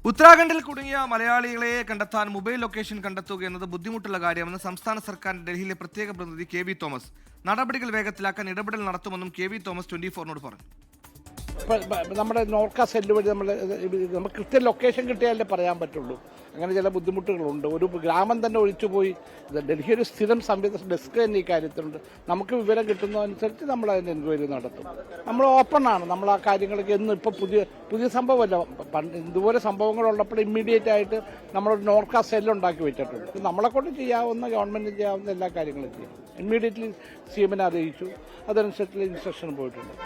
ഉത്തരാഖണ്ഡിൽ കുടുങ്ങിയ മലയാളികളെ കണ്ടെത്താൻ മൊബൈൽ ലൊക്കേഷൻ കണ്ടെത്തുക എന്നത് ബുദ്ധിമുട്ടുള്ള കാര്യമെന്ന് സംസ്ഥാന സർക്കാരിന്റെ ഡൽഹിയിലെ പ്രത്യേക പ്രതിനിധി KV തോമസ്. നടപടികൾ വേഗത്തിലാക്കാൻ ഇടപെടൽ നടത്തുമെന്നും KV തോമസ് 24 പറഞ്ഞു. നമ്മുടെ നോർക്ക സെല്ല് വഴി നമുക്ക് കൃത്യ ലൊക്കേഷൻ കിട്ടിയാലേ പറയാൻ പറ്റുള്ളൂ. അങ്ങനെ ചില ബുദ്ധിമുട്ടുകളുണ്ട്. ഒരു ഗ്രാമം തന്നെ ഒഴിച്ചുപോയി. ഡൽഹി ഒരു സ്ഥിരം സംവിധാന ഡെസ്ക് തന്നെ ഈ കാര്യത്തിലുണ്ട്. നമുക്ക് വിവരം കിട്ടുന്നതനുസരിച്ച് നമ്മൾ അതിൻ്റെ എൻക്വയറി നടത്തും. നമ്മൾ ഓപ്പണാണ്. നമ്മൾ ആ കാര്യങ്ങളൊക്കെ എന്നും ഇപ്പോൾ പുതിയ സംഭവമല്ല. ഇതുപോലെ സംഭവങ്ങളുള്ളപ്പോൾ ഇമ്മീഡിയറ്റ് ആയിട്ട് നമ്മളൊരു നോർക്ക സെല്ല് ഉണ്ടാക്കി വെച്ചിട്ടുണ്ട്. നമ്മളെ കൊണ്ട് ചെയ്യാവുന്ന, ഗവൺമെൻറ് ചെയ്യാവുന്ന എല്ലാ കാര്യങ്ങളും ചെയ്യും. ഇമ്മീഡിയറ്റ്ലി CM അറിയിച്ചു. അതനുസരിച്ചുള്ള ഇൻസ്ട്രക്ഷൻ പോയിട്ടുണ്ട്.